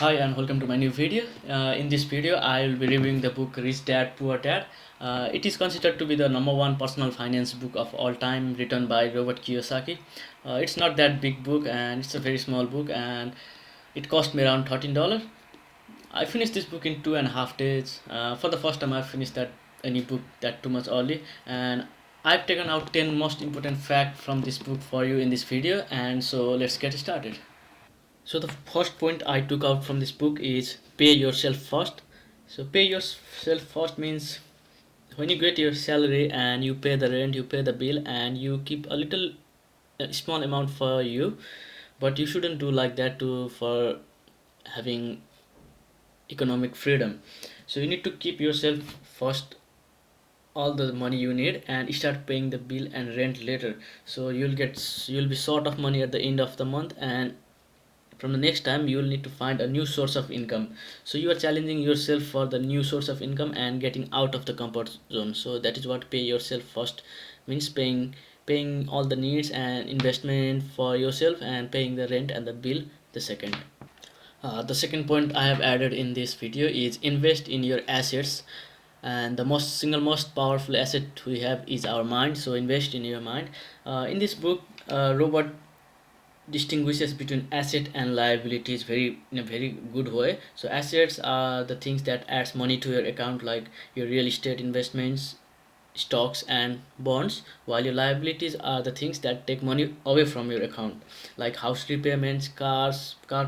Hi and welcome to my new video. In this video, I will be reviewing the book Rich Dad Poor Dad. It is considered to be the number one personal finance book of all time, written by Robert Kiyosaki. It's not that big book, and it's a very small book, and it cost me around $13. I finished this book in 2.5 days. For the first time, I finished that any book that too much early, and I've taken out 10 most important facts from this book for you in this video, and so let's get started. So the first point I took out from this book is pay yourself first. So pay yourself first means when you get your salary and you pay the rent, you pay the bill, and you keep a small amount for you, but you shouldn't do like that to for having economic freedom. So you need to keep yourself first all the money you need and start paying the bill and rent later. So you'll be short of money at the end of the month, and from the next time you will need to find a new source of income. So you are challenging yourself for the new source of income and getting out of the comfort zone. So that is what pay yourself first means, paying all the needs and investment for yourself and paying the rent and the bill the second. The second point I have added in this video is invest in your assets, and the most powerful asset we have is our mind. So invest in your mind. In this book, Robert distinguishes between asset and liabilities very in a very good way. So assets are the things that adds money to your account, like your real estate investments, stocks and bonds, while your liabilities are the things that take money away from your account, like house repayments, car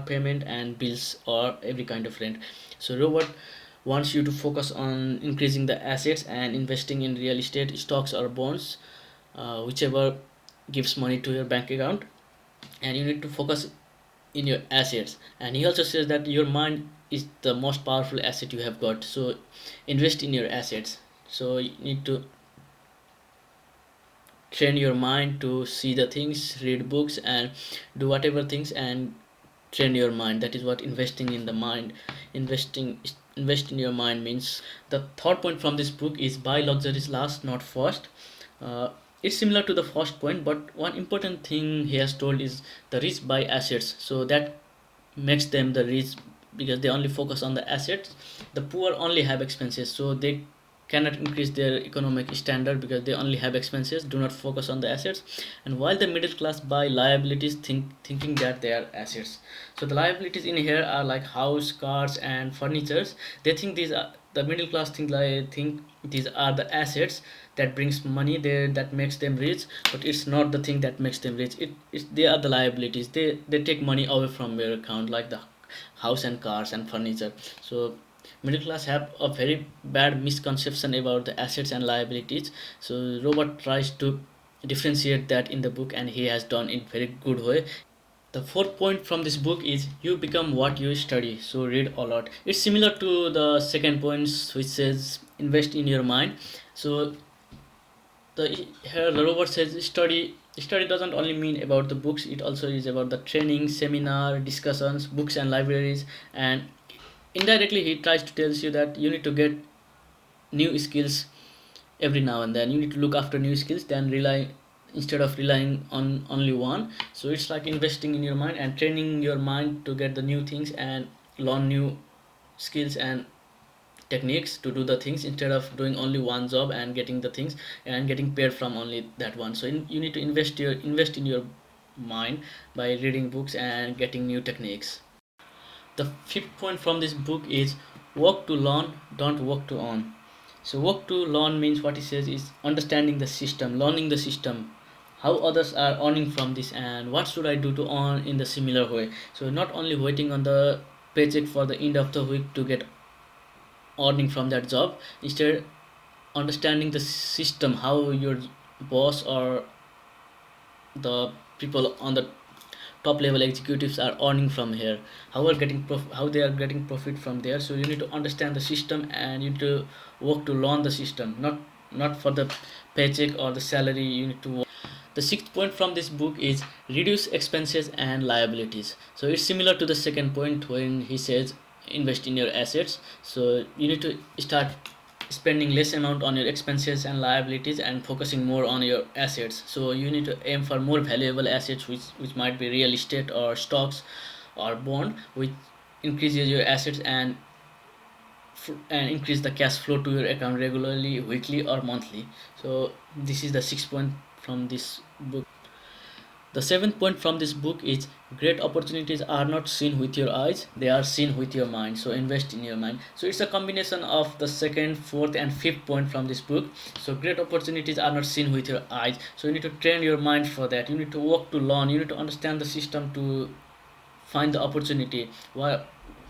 payment and bills or every kind of rent. So Robert wants you to focus on increasing the assets and investing in real estate, stocks or bonds, whichever gives money to your bank account, and you need to focus in your assets. And he also says that your mind is the most powerful asset you have got, so invest in your assets. So you need to train your mind to see the things, read books and do whatever things and train your mind. That is what investing in the mind, investing invest in your mind means. The third point from this book is buy luxuries last, not first. It's similar to the first point, but one important thing he has told is the rich buy assets, so that makes them the rich because they only focus on the assets. The poor only have expenses, so they cannot increase their economic standard because they only have expenses, do not focus on the assets. And while the middle class buy liabilities, thinking that they are assets. So the liabilities in here are like house, cars and furnitures. They think these are the middle class think, like think these are the assets that brings money there, that makes them rich, but it's not the thing that makes them rich. It's they are the liabilities. They take money away from your account, like the house and cars and furniture. So middle class have a very bad misconception about the assets and liabilities. So Robert tries to differentiate that in the book, and he has done it very good way. The fourth point from this book is you become what you study. So read a lot. It's similar to the second point, which says invest in your mind. So the here the Robert says study doesn't only mean about the books, it also is about the training, seminar, discussions, books and libraries. And indirectly he tries to tell you that you need to get new skills every now and then. You need to look after new skills then rely instead of relying on only one. So it's like investing in your mind and training your mind to get the new things and learn new skills and techniques to do the things instead of doing only one job and getting the things and getting paid from only that one. So you need to invest in your mind by reading books and getting new techniques. The fifth point from this book is work to learn, don't work to earn. So work to learn means, what he says is understanding the system, learning the system, how others are earning from this and what should I do to earn in the similar way. So not only waiting on the paycheck for the end of the week to get earning from that job, instead understanding the system, how your boss or the people on the top level executives are earning from here, how they are getting profit from there. So you need to understand the system and you need to work to learn the system, not for the paycheck or the salary. You need to work. The sixth point from this book is reduce expenses and liabilities. So it's similar to the second point when he says invest in your assets. So you need to start spending less amount on your expenses and liabilities and focusing more on your assets. So you need to aim for more valuable assets, which might be real estate or stocks or bond, which increases your assets and increase the cash flow to your account regularly, weekly or monthly. So this is the 6 point from this book. The seventh point from this book is great opportunities are not seen with your eyes, they are seen with your mind. So invest in your mind. So it's a combination of the second, fourth, and fifth point from this book. So great opportunities are not seen with your eyes. So you need to train your mind for that. You need to work to learn. You need to understand the system to find the opportunity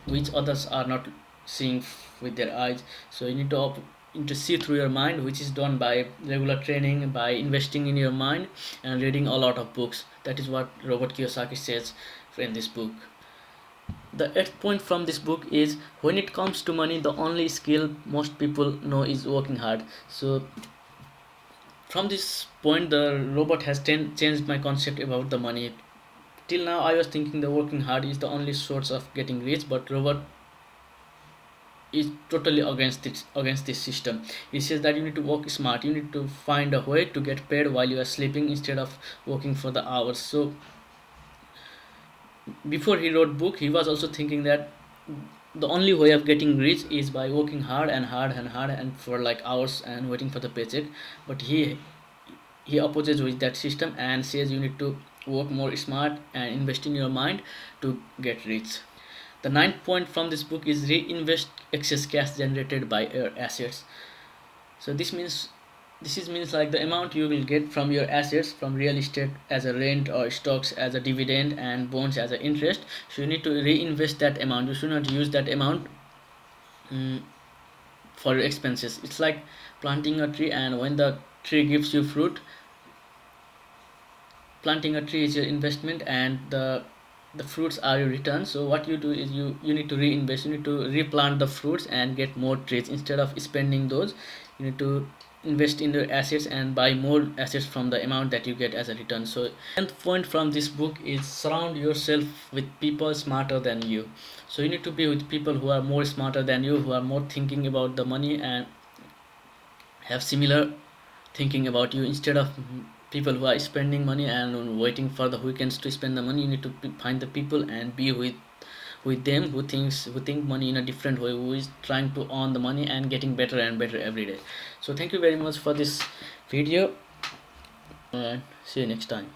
which others are not seeing with their eyes. So you need to see through your mind, which is done by regular training, by investing in your mind and reading a lot of books. That is what Robert Kiyosaki says in this book. The eighth point from this book is when it comes to money, the only skill most people know is working hard. So from this point, the robot has changed my concept about the money. Till now I was thinking the working hard is the only source of getting rich, but Robert is totally against this system. He says that you need to work smart, you need to find a way to get paid while you are sleeping instead of working for the hours. So before he wrote book, he was also thinking that the only way of getting rich is by working hard and hard and hard and for like hours and waiting for the paycheck. But he opposes with that system and says you need to work more smart and invest in your mind to get rich. The ninth point from this book is reinvest excess cash generated by your assets. So this means like the amount you will get from your assets, from real estate as a rent or stocks as a dividend and bonds as a interest. So you need to reinvest that amount. You should not use that amount mm, for your expenses. It's like planting a tree, and when the tree gives you fruit, planting a tree is your investment and the fruits are your return. So what you do is you need to reinvest, you need to replant the fruits and get more trees. Instead of spending those, you need to invest in your assets and buy more assets from the amount that you get as a return. So 10th point from this book is surround yourself with people smarter than you. So you need to be with people who are more smarter than you, who are more thinking about the money and have similar thinking about you. Instead of people who are spending money and waiting for the weekends to spend the money, you need to find the people and be with them who think money in a different way, who is trying to earn the money and getting better and better every day. So thank you very much for this video and see you next time.